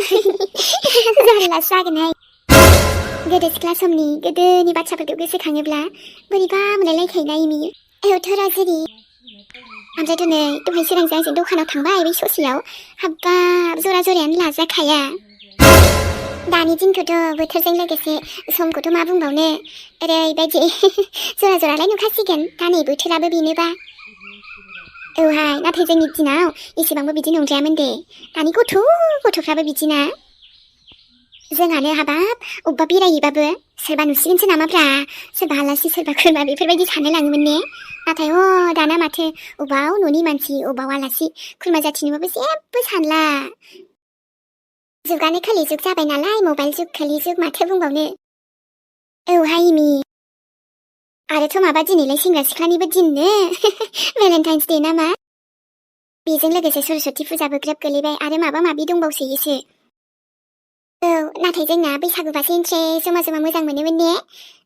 जारलासो जागोनहाय गोदो सिख्ला समनि गोदोनि बाथ्राफोरखौ गोसोखाङोब्ला बोरैबा मोनलायलायखायोना इमि औथ' राजेरि ओमफ्रायथ' नै दहाय सोरांजों आंजों दखानाव थांबाय बै ससेयाव हाब्बाब जरा जरायानो लाजाखाया दानि दिनखौथ' बोथोरजों लोगोसे समखौथ' मा बुंबावनो ओरैबायदि जरा जरालाय नुखासिगोन दा नै बोथोराबो बेनोबा औहाय नाथाय जोंनि दिनाव एसेबांबो बिदि नंद्रायामोन दे दानि गथ'फ्राबो बिदिना जोंहानो हाबाब अबेबा बेरायहैबाबो सोरबा नुसिगोनसो नामाब्रा सोरबा आलासि सोरबा खुरमा बेफोरबायदि साननो लाङोमोन ने नाथाय दाना माथो अबाव न'नि मानसि अबाव आलासि खुरमा जाथिनोबाबो जेबो सानला जुगानो खोलि जुग जाबाय नालाय मबाइल जुग खोलि जुग माथो बुंबावनो औहाय इमि आरोथ' माबा दिनैलाय सेंग्रा सिख्लानिबो दिननो भेलेन्टाइन्स डे नामा बेजों लोगोसे सरस्वती फुजाबो ग्रोब गोलैबाय आरो माबा माबि दंबावसोयोसो औ नाथाय जोंना बैसागुबासो इन्ट्रेस्ट जमा जमा मोजां मोनोमोन ने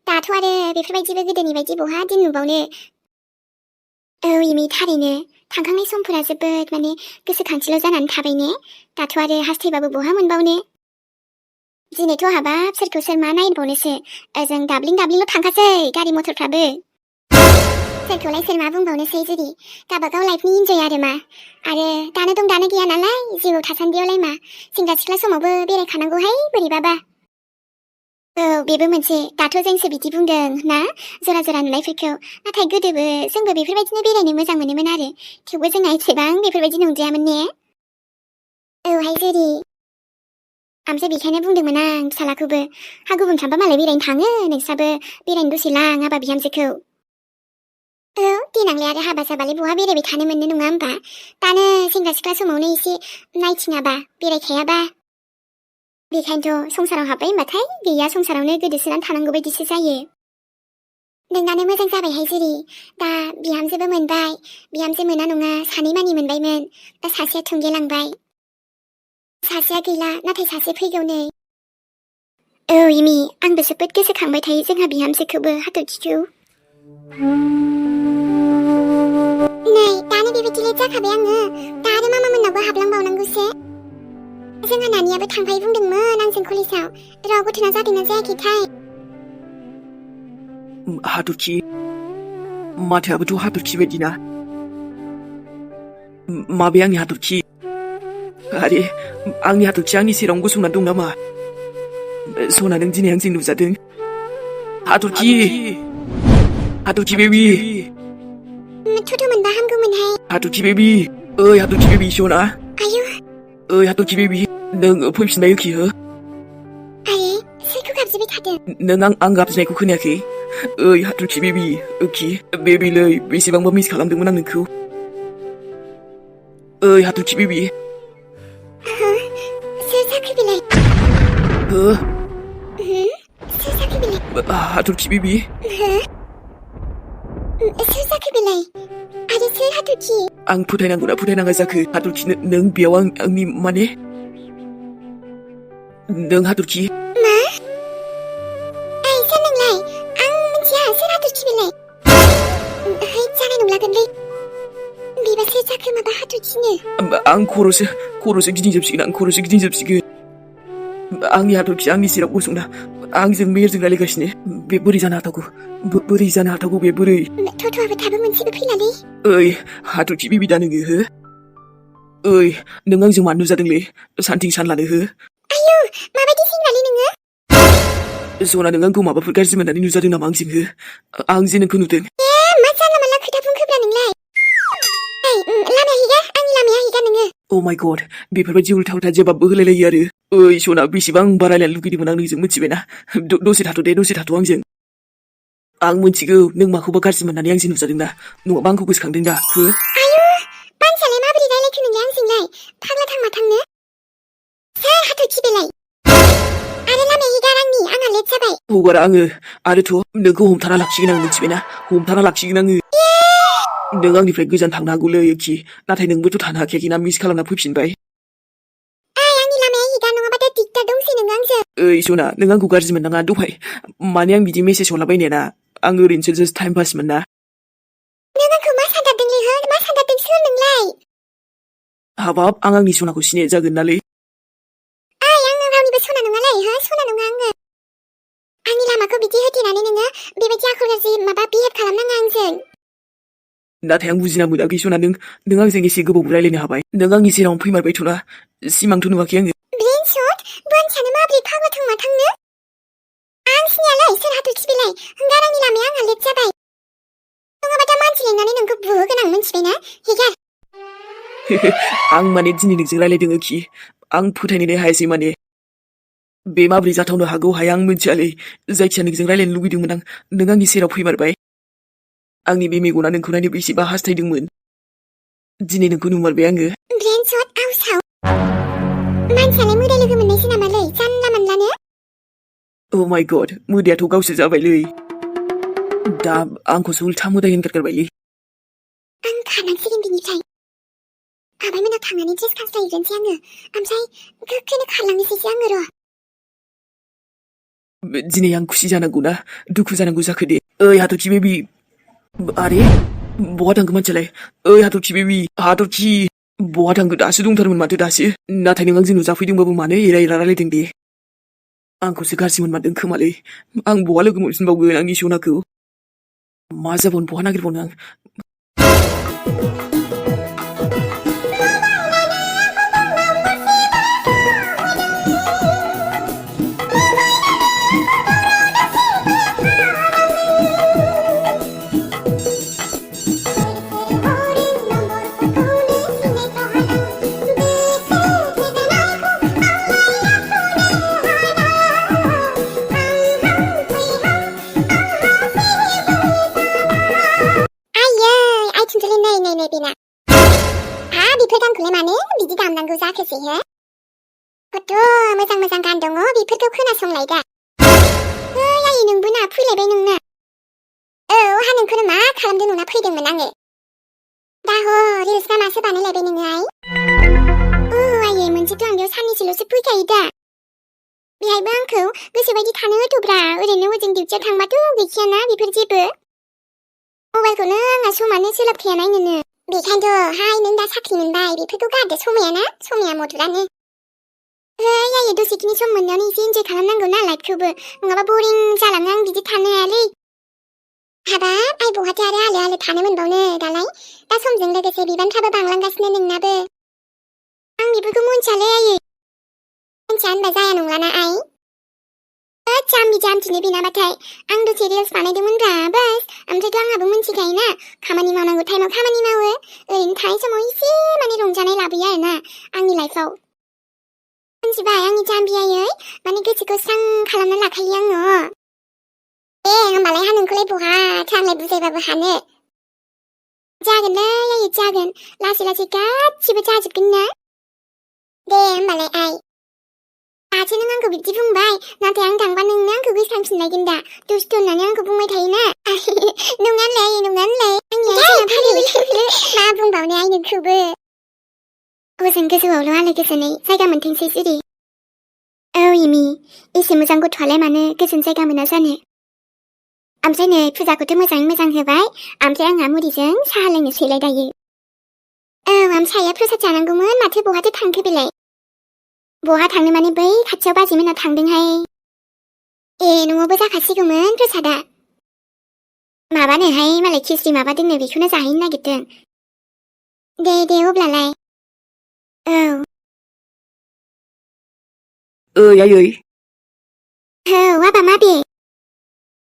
दाथ' आरो बेफोरबायदिबो गोदोनि बायदि बहा दिन नुबावनो औ इमि थारैनो थांखांनाय समफोरा जोबोद माने गोसोखांथिल' जानानै थाबाय ने दाथ' आरो हास्थायबाबो बहा मोनबावनो दिनैथ' हाबाब सोरखौ सोर मा नायबावनोसो ओजों दाब्लिंल' थांखासै गारि मथरफ्राबो सोरखौलाय सोर मा बुंबावनोसै जेरै गावबागाव लाइफनि इन्जय आरो मा आरो दानो दं दानो गैया नालाय जिउआव थासान्दियावलाय मा सेंग्रा सिख्ला समावबो बेरायखानांगौहाय बोरैबाबा औ बेबो मोनसे दाथ' जोंसो बिदि बुंदों ना जरा जरा नुनायफोरखौ नाथाय गोदोबो जोंबो बेफोरबायदिनो बेरायनो मोजां मोनोमोन आरो थेवबो जोंना एसेबां बेफोरबायदि नंद्रायामोन ने औहाय जेरै ओमफ्राय बेखायनो बुंदोंमोन आं फिसालाखौबो हा गुबुनफ्राबा मालाय बेरायनो थाङो नोंस्राबो बेरायनो दसे लां हाबा बिहामजोखौ औ देनांलाय आरो हाबा जाबालाय बहा बेरायबाय थानो मोननो नङा होमबा दानो सेंग्रा सिख्ला समावनो एसे नायथिङाबा बेरायखायाबा बेखायनोथ' संसाराव हाबबाय होनबाथाय गैया संसारावनो गोदोसोनानै थानांगौ बायदिसो जायो नोंनानो मोजां जाबायहाय जेरै दा बिहामजोबो मोनबाय बिहामजो मोना नङा सानै मानि मोनबायमोन दा सासेया थुंगेलांबाय सासेया गैला नाथाय सासे फैगौ नै औ इमि आंबो जोबोद गोसोखांबाय थायो जोंहा बिहामजोखौबो हाथरखिखौ नै दानो बेबायदि लेट जाखाबाय आङो दा आरो मामा मोननावबो हाबलांबावनांगौसो जोंहा नानियाबो थांफायो बुंदोंमोन आंजों कलेजाव रावबो थोना जादोंना जायाखैथाय हाथरखि माथोआबोथ' हाथरखि बायदिना माबे आंनि हाथरखि आरे आंनि हाथरखिया आंनि सेरावनो गसंना दं नामा सना नों दिनै आंजों नुजादों हाथरखि हाथरखि बेबि थथ' मोनबा हामगौमोनहाय हाथरखि बेबि ओइ हाथरखि बेबि सना आयु ओइ हाथरखि बेबि नों फैफिनबाय ओखि हो आरे सोरखौ गाबज्रिबाय थादों नों आं गाबज्रिनायखौ खोनायाखै ओइ हाथरखि बेबि ओखि बेबिलै बेसेबांबा मिस खालामदोंमोन आं नोंखौ ओइ हाथरखि बेबि सोर जाखो बेलाय हो सोर जाखो बेलाय हाथरखि बेबि सोर जाखो बेलाय आरो सोर हाथरखि आं फोथायनांगौना फोथायनाङा जाखो हाथरखि नों बेयाव आंनि माने नों हाथरखि मा ओइ सोर नोंलाय आं मिथिया सोर हाथरखि बेलाय हैद जानाय नंलागोनलै बेबा सोर जाखो माबा हाथरखिनो आं खर'सो गिदिंजोबसिगोन आंनि हाथरखि आंनि सेराव गसंना आंजों मेयरजों रायलायगासिनो बे बोरै जानो हाथावगौ बे बोरै थथ'आबो थाबो मोनसेबो फैलालै ओइ हाथरखि बेबि दा नोङो हो ओइ नों आंजों मानो नुजादोंलै सानथिं सानलानो हो आयु माबायदि सेंग्रालै नोङो सना नों आंखौ माबाफोर गाज्रि मोननानै नुजादों नामा आंजों हो आं जे नोंखौ नुदों मा जानला मानला खोथा बुंखोब्रा नोंलाय लामाया हैगा आंनि लामाया हैगा नोङो अ माय गड बेफोरबायदि उल्था उल्था जबाबबो होलायलायो आरो ओइ सना बेसेबां बारायलायनो लुगैदोंमोन आं नोंजों मिथिबायना दसे थाथ' आंजों आं मिथिगौ नों माखौबा गाज्रि मोननानै आंजों नुजादों ना नङाबा आंखौ गोसोखांदों दा हो आयु मानसियालाय माबोरै रायलायखो नोंलाय आंजोंलाय फाग्ला थां माथांनो सोर हाथरखि बेलाय आरो लामाया हैगा आंनि आंहा लेट जाबाय हगारा आङो आरोथ' नोंखौ हमथाना लाखिगोन आं मिथिबायना हमथाना लाखिगोन आङो नों आंनिफ्राय गोजान थांनो हागौलै एखि नाथाय नोंबोथ' थानो हाखायाखैना मिस खालामना फैफिनबाय आंनि लामाया हैगा नङाबा दा दिगदार दंसै नों आंजों ओइ सना नों आंखौ गाज्रि मोननाङा दहाय माने आं बिदि मेसेज हरलाबायनाया ना आं ओरैनोसो जास्ट टाइम पासमोन ना नों आंखौ मा सानदारदोंलै हो मा सानदारदों सोर नोंलाय हाबाब आं आंनि सनाखौ सिनाय जागोन नालै रावनिबो सना नङालै हो सना नङा आङो आंनि लामाखौ बिदि होथेनानै नोङो बेबायदि आखल गाज्रि माबा बिहेभ खालामनाङा आंजों नाथाय आं बुजिना मोनाखै सना नों आंजों एसे गोबाव रायलायनो हाबाय नों आंनि सेरावनो फैमारबायथ'ना सिमांथ' नुवाखै आङो ब्रेनशट बानसानो माब्रै फाग्लाथों माथांनो आं सिनायालै सोर हाथरखि बेलाय गारांनि लामाया आंहा लेट जाबाय नङाबा दा मानसि लेंनानै नोंखौ बुहोगोन आं मिन्थिबायना हेगार आं माने दिनै नोंजों रायलायदों खि आं फोथायनोनो हायासै माने बे माब्रै जाथावनो हागौ हाया आं मिथियालै जायखिया नोंजों रायलायनो लुगैदोंमोन आं नों आंनि सेराव फैमारबाय आंनि बे मेगना नोंखौ नायनो बेसेबा हास्थायदोंमोन दिनै नोंखौ नुमारबाय आङो ब्रेनशट आवसाव मानसियालाय मोदाय लोगो मोननायसो नामालै जानला मोनलानो Oh my god मोदायाथ' गावसो जाबायलै दा आंखौसो उल्था मोदाय होनगारगारबायलै आं खारनांसिगोन बिनिफ्राय आबायमोनाव थांनानै ड्रेस खास्लायहैग्रोनोसै आङो ओमफ्राय गोख्रैनो खारलांनोसैसो आङो र' दिनै आं खुसि जानांगौना दुखु जानांगौ जाखो दे ओइ हाथरखि बेबि आरे बहा थांखो मानसियालाय ओइ हाथरखि बेबि हाथरखि बहा थांखो दासो दंथारमोन माथो दासो नाथाय नों आंजों नुजाफैदोंबाबो मानो एरा एरा रायलायदों दे आंखौसो गाज्रि मोनमारदों खोमालै आं बहा लोगो मोनफिनबावगोन आंनि सनाखौ मा जाबावनो बहा नागिरबावनो आं बेना बेफोर गानखौलाय मानो बिदि दामनांगौ जाखोसै हो खथ' मोजां मोजां गान दङ बेफोरखौ खोनासंलाय दा आयै नोंबो ना फैलायबाय नोंना औ हा नोंखौनो मा खालामदों नोंना फैदोंमोन आङो दा ह रिल्स ना मासो बानायलायबाय नोङो आयै मोनसेथ' आं बेयाव साननैसोल'सो फैखायो दा बेहायबो आंखौ गोसोबायदि थानो होथ'ब्रा ओरैनो ओजों डिउटियाव थांबाथ' गैखायाना बेफोर जेबो मबाइलखौनो आंहा समानो सोलाबखाया नायनोनो बेखायनोथ' हाय नों दा साख्रि मोनबाय बेफोरखौ गारदो समाया मधुरानो आयै दसेखिनि सम मोननायावनो एसे इन्जय खालामनांगौ ना लाइफखौबो नङाबा बरिं जालाङो आं बिदि थानो हायालै हाबाब आइ बहाथो आरो आलो आलो थानो मोनबावनो दालाय दा समजों लोगोसे बिबानफ्राबो बांलांगासिनो नोंनाबो आं बेफोरखौ मोनथियालै आयै मोनथिया होनबा जाया नंलाना आइ जाम्बि जाम्बिनो बेनाबाथाय आं दसे रिल्स बानायदोंमोनब्रा बास ओमफ्रायथ' आंहाबो मोनथिखायोना खामानि मावनांगौ टाइमाव खामानि मावो ओरैनो थानाय समाव एसे माने रंजानाय लाबोयो आरोना आंनि लाइफआव मोनथिबाय आंनि जाम्बि आयै माने गोसोखौ स्रां खालामना लाखायो आङो दे होमबालाय हा नोंखौलाय बहाथो आंलाय बुजायबाबो हानो जागोनलै आयै जागोन लासै लासै गासिबो जाजोबगोन ना दे होमबालाय आइ दासो नों आंखौ बिदि बुंबाय नाथाय आं थांबा नोंनो आंखौ गोसोखांफिनलायगोन दा दुस्ट होननानै आंखौ बुंबाय थायोना नङानोलाय नङानोलाय मा बुंबावनो आइ नोंखौबो हजों गोजौआवल' आलो गोजोनै जायगा मोनथोंसै जुदि औ इमि एसे मोजां गथ'आलाय मानो गोजोन जायगा मोना जानो ओमफ्राय नै फुजाखौथ' मोजाङै मोजां होबाय ओमफ्राय आंहा मुरिजों साहा लोंनोसैलाय दायो औ आमसाया प्रसाद जानांगौमोन माथो बहाथो थांखो बेलाय बहा थांनो माने बै खाथियाव बाजैमोना थांदोंहाय न'आवबो जाखासिगौमोन प्रसादा माबानोहाय मालाय खिस्रि माबादोंनो बेखौनो जाहैनो नागिरदों दे अब्लालाय औ आयै औ आबा माबे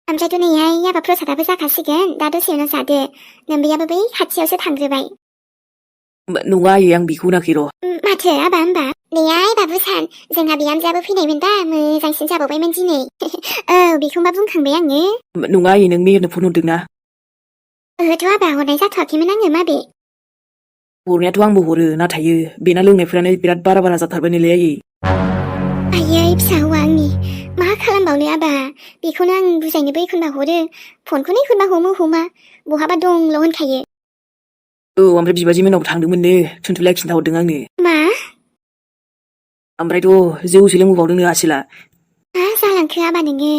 ओमफ्रायथ' नैहाय आबा प्रसादाबो जाखासिगोन दा दसे उनाव जादो नोम्बैयाबो बै खाथियावसो थांग्रोबाय नङा आयै आं बेखौ होनाखै र' माथो आबा होमबा नैहाय बाबु सान जोंहा बिहामजोआबो फैनायमोनबा मोजांसिन जाबावबायमोन दिनै औ बेखौबा बुंखांबाय आङो नङा आयै नों मेहेरनो फन हरदोंना ओहोथ' आबा हरनाय जाथ'वाखैमोन आङो माबे हरनायाथ' आंबो हरो नाथाय बेना लोंनायफ्रानो बिराद बारा जाथारबाय नालाय आयै फिसा हौवा आंनि मा खालामबावनो आबा बेखौनो आं बुजायनोबो एखनबा हरो फनखौनो एखनबा हमा बहाबा दंल' होनखायो औ ओमफ्राय बिबाजै मोनाव थांदोंमोननो थुनथुलाया खिन्थाहरदों आंनो मा ओमफ्रायथ' जौसो लोंबोबावदोंनो आसोला मा जालांखो आबा नोङो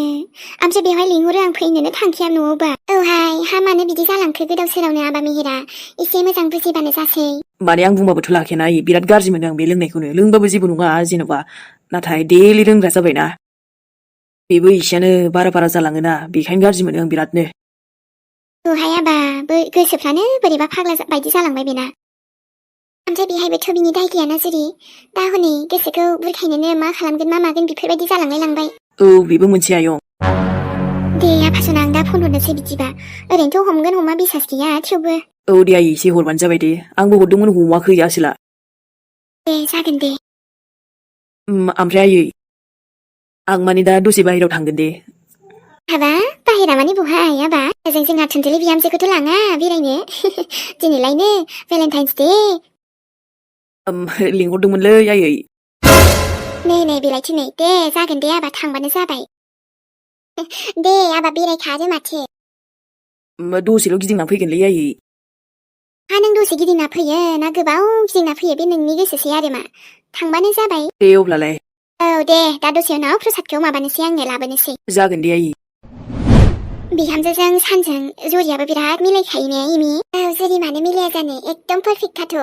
ओमफ्राय बेवहाय लिंहरो आं फैनोनो थांखाया न'आवबा औहाय हा मानो बिदि जालांखो गोदाव सोरावनो आबा मेहेरा एसे मोजां बुजिबानो जासै माने आं बुंबाबोथ' लाखायाना बिराद गाज्रि मोनो आं बे लोंनायखौनो लोंबाबो जेबो नङा जेन'बा नाथाय दैलि लोंग्रा जाबायना बेबो एसेयानो बारा जालाङोना बेखायनो गाज्रि मोनो आं बिरादनो औहाय आबा गोसोफ्रानो बोरैबा फाग्ला बायदि जालांबाय बेना ओमफ्राय बेहायबोथ' बिनि दाय गैयाना जुदि दा हनै गोसोखौ बुरखायनोनो मा खालामगोन मा मागोन बेफोरबायदि जालांलाय लांबाय औ बेबो मोनसे आयं दे आफासना आं दा फन हरनोसै बिदिबा ओरैनोथ' हमगोन हमा बिसास गैया थेवबो औ दे आयै एसे हरबानो जाबाय दे आंबो हरदोंमोन हमाखै आसोला दे जागोन दे ओमफ्राय आयै आं माने दा दसे बाहेरायाव थांगोन दे हाबा बाहेरा माने बहाय आबा ओजों जोंहा थुनथुलि बिहामजोखौथ' लाङा बेरायनो दिनैलायनो भेलेन्टाइन्स दे लिंहरदोंमोनलै आयै नै बेलायथो नै दे जागोन दे आबा थांबानो जाबाय दे आबा बेरायखादो माथो दसेल' गिदिंना फैगोनलै आयै हा नों दसे गिदिंना फैयो ना गोबाव गिदिंना फैयो बे नोंनि गोसोसै आरो मा थांबानो जाबाय दे अब्लालाय औ दे दा दसे उनाव प्रसादखौ माबानोसै आङो लाबोनोसै जागोन दे आयै बिहामजोजों सानजों जरियाबो बिराद मिलायखायो ने इमि औ जरि मानो मिलाया जानो एकदम पारफेक्टखाथ'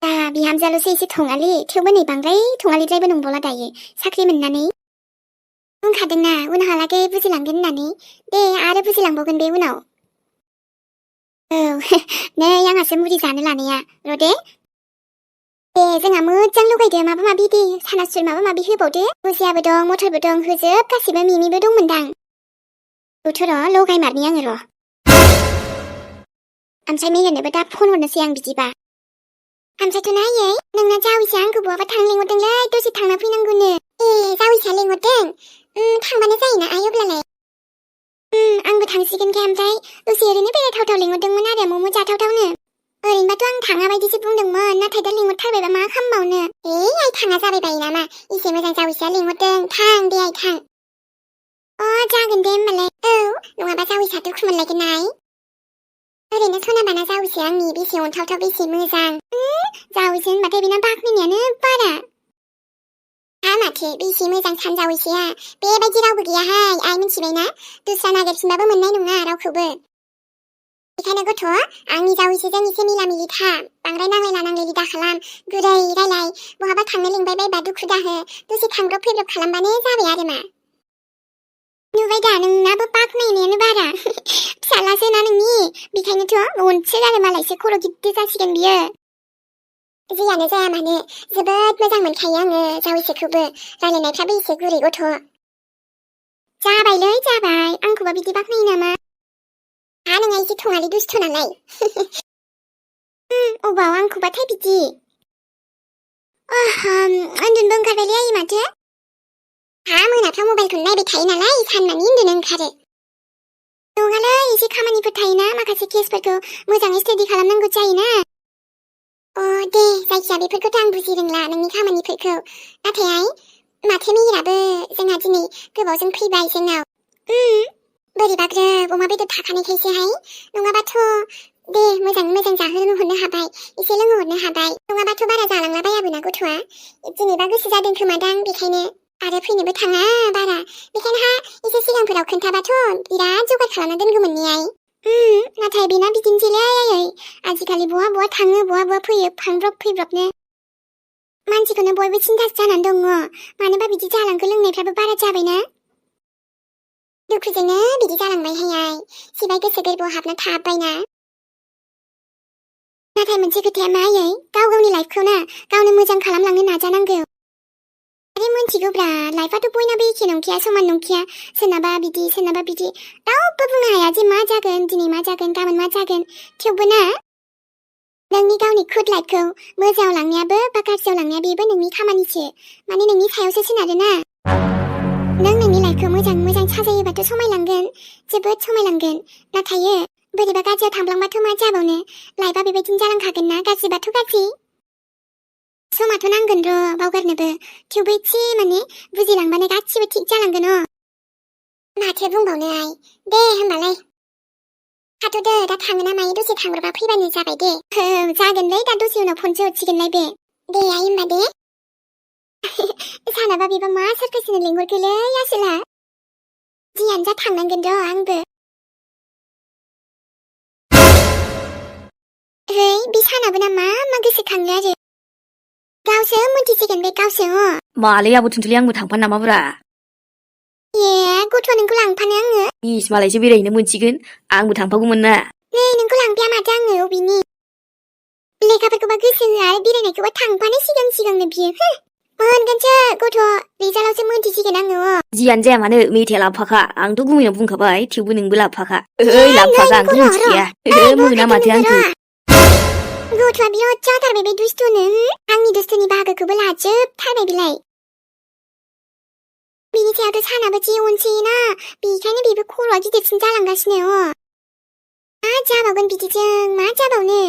दा बिहामजोआल'सो एसे थङालि थेवबो नै बांद्राय थङालिद्रायबो नंबावला दायो साख्रि मोननानै बुंखादोंना उनहालागै बुजिलांगोन होननानै दे आरो बुजिलांबावगोन बे उनाव औ नै आंहासो मुरि जानो लानाया र' दे जोंहा मोजां लगायदो माबा माबि दे सानासुर माबा माबि होबावदो भुजियाबो दं मटरबो दं होजोब गासिबो मिमिबो दंमोनदां र' लगायमारनि आङो र' ओमफ्राय मेगननोबो दा फन हरनोसै आं बिदिबा ओमफ्रायथ' नायै नोंना जावैसो आंखौ बहाबा थांनो लिंहरदोंलै दसे थांना फैनांगौनो जावैसोआ लिंहरदों थांबानो जायोना आइ अब्लालाय आंबो थांसिगोनखाय ओमफ्राय दसे ओरैनो बेरायथावथाव लिंहरदोंमोन आरो मम' जाथावथावनो ओरैनोबाथ' आं थाङा बायदिसो बुंदोंमोन नाथाय दा लिंहरथारबायबा मा खालामबावनो आइ थाङा जाबाय बायो नामा एसे मोजां जावैसोआ लिंहरदों थां दे आइ थां जागोन दे होमबालाय औ नङाबा जावैसोआ दुखु मोनलायगोन आइ ओरैनो सनाबाना जावैसोआ आंनि बेसे अनथावथाव बेसे मोजां जावैसो होनबाथाय बेना बाख्नायनायानो बारा माथो बेसे मोजां सानजावैसोआ बेबायदि रावबो गैयाहाय आइ मिथिबायना दस्रा नागिरफिनबाबो मोननाय नङा रावखौबो बेखायनो गथ' आंनि जावैसोजों एसे मिलामिलि था बांद्राय नांलायला नांलायलि दा खालाम गुरै रायलाय बहाबा थांनो लिंबाय बायबा दुखु दाहो दसे थांब्रब फैब्रब खालामबानो जाबाय आरो मा नुबाय दा नोंनाबो बाख्नायनायानो बारा फिसालासो ना नोंनि बेखायनोथ' अनसो आरो मालायसो खर' गिदिर जासिगोन बियो जियानो जाया मानो जोबोद मोजां मोनखायो आङो जावैसोखौबो रायलायनायफ्राबो एसे गुरै गथ' जाबायलै जाबाय आंखौबा बिदि बाख्नायो नामा नोंहा एसे थङालि दुस्थ' नालाय अबाव आंखौबाथाय बिदि उन्दुनोबो ओंखारबायलै आइ माथो मोनाफ्राव मबाइलखौनो नायबाय थायो नालाय साननानै उन्दुनो ओंखारो नङालै एसे खामानिफोर थायोना माखासे केसफोरखौ मोजाङै स्टाडि खालामनांगौ जायोना दे जायखिया बेफोरखौथ' आं बुजि रोंला नोंनि खामानिफोरखौ नाथाय आइ माथो मेहेराबो जोंहा दिनै गोबावजों फैबाय जोंनाव बोरैबा ग्रोब अमा बेदर थाखानायखायसोहाय नङाबाथ' दे मोजाङै मोजां जाहोनो हरनो हाबाय एसे लोंहोहरनो हाबाय नङाबाथ' बारा जालांला बायाबोना गथ'आ दिनैबा गोसो जादों खोमादां बेखायनो आरो फैनोबो थाङा बारा बेखायनो एसे सिगांफोराव खोन्थाबाथ' बिराद जगार खालामना दोनगौमोन ने आइ नाथाय बेना बिदिनोसैलै आयै आजिखालि बहा थाङो बहा फैयो फांब्रब फैब्रबनो मानसिखौनो बयबो सिन्थासो जानानै दङ मानोबा बिदि जालांखो लोंनायफ्राबो बारा जाबायना दुखुजोंनो बिदि जालांबायहाय आइ सिबाय गोसो गोरबोआव हाबना थाबायना नाथाय मोनसे खोथाया मा आयै गावनि लाइफखौ ना गावनो मोजां खालामलांनो नाजानांगौ आरो मोनथिगौब्रा लाइफआथ' बयनाबो एखे नंखाया समान नंखाया सोरनाबा बिदि रावबो बुंनो हाया जे मा जागोन दिनै मा जागोन गाबोन मा जागोन थेवबो ना नोंनि गावनि खुद लाइफखौ मोजाङाव लांनायाबो बा गाज्रियाव लांनाया बेबो नोंनि खामानिसो माने नोंनि सायावसो सोनारोना नों नोंनि लाइफखौ मोजां साजायोबाथ' समायलांगोन जोबोद समायलांगोन नाथाय बोरैबा गाज्रियाव थांब्लांबाथ' मा जाबावनो लाइफआ बेबायदिनो जालांखागोन ना गाज्रिबाथ' गाज्रि समाथ' नांगोन र' बावगारनोबो थेवबो एसे माने बुजिलांबानो गासिबो थिग जालांगोन माथो बुंबावनो आइ दे होमबालाय थाथ'दो दा थाङो ना मायो दसे थांग्रोबा फैबानो जाबाय दे जागोनलै दा दसे उनाव फनसो हरसिगोनलाय बे दे आइ होमबा दे सानाबा बेबा मा सारकासनो लिंहरखोलै आसोला जियानो जा थांनांगोन र' आंबो बे सानाबो ना मा गोसोखाङो आरो गावसो मोनथिसिगोन बे गावसो मालै आब' थुनथुलि आंबो थांफानो नामाब्रा? ए गथ' नोंखौ लांफानो आङो इस मालायसो बेरायहैनो मोनसिगोन आंबो थांफागौमोन ना। नै नोंखौ लांफाया माथो आङो अबेनि लेखाफोरखौबा गोसो होआ आरो बेरायनायखौबा थांफानो सिगांनो बियो मोनगोनसो गथ' रिजाल्टआवसो मोनथिसिगोन आङो जियानो जाया मानो मेथाइया लाबोफाखा आंथ' गुमैनाव बुंखाबाय थेवबो नोंबो लाबोफाखा। ओइ लाबोफाखा आंथ' मिथिखाया मोना माथो आंखौ। गथ'आ बिराद जाथारबाय बे दुस्थ'नो आंनि दुस्थ'नि बाहागोखौबो लाजोबथारबाय बिलाय बिनि सायावथ' सानाबो जि अनसैना बेखायनो बेबो खर'आ गिदिरसिन जालांगासिनो मा जाबावगोन बिदिजों मा जाबावनो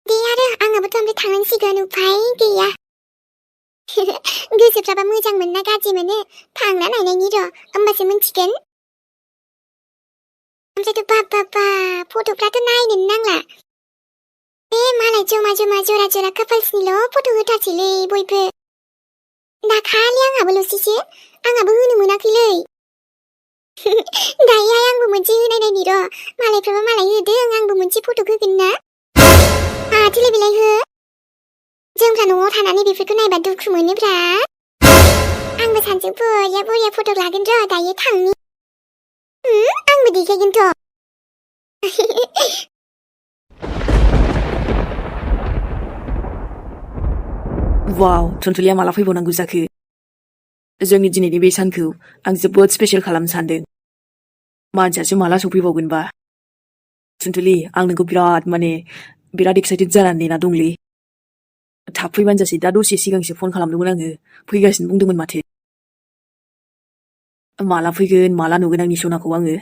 दे आरो आंहाबोथ' ओमफ्राय थांनांसिगोन उफाय गैया गोसोफ्राबा मोजां मोनना गाज्रि मोनो थांना नायनायनि र' होमबासो मिन्थिगोन ओमफ्रायथ' बाबा फट'फ्राथ' नायनोनो नांला मालाय जमा जमा जरा जरा कापाल्सनिल' फट' होथारसैलै बयबो दाखालि आंहाबोल'सैसो आंहाबो होनो मोनाखैलै दायोहाय आंबो मोनसे होनायनायनि र' मालायफ्राबा मालाय होदों आंबो मोनसे फट' होगोन ना माथोलै बेलाय हो जोंफ्रा न'आव थानानै बेफोरखौ नायबा दुखु मोनोब्रा आंबो सानजों बरिया फट' लागोन र' दायो थांनि आंबो देखायगोनथ' वाव थुनथुलिया माला फैबावनांगौ जाखो जोंनि दिनैनि बे सानखौ आं जोबोद स्पेशल खालामनो सानदों मानसियासो माला सफैबावगोनबा थुनथुलि आं नोंखौ बिराद एक्साइटेड जानानै नेना दंलै थाब फैबानो जासै दा दसे सिगांसो फन खालामदोंमोन आङो फैगासिनो बुंदोंमोन माथो माला फैगोन माला नुगोन आंनि सनाखौ आङो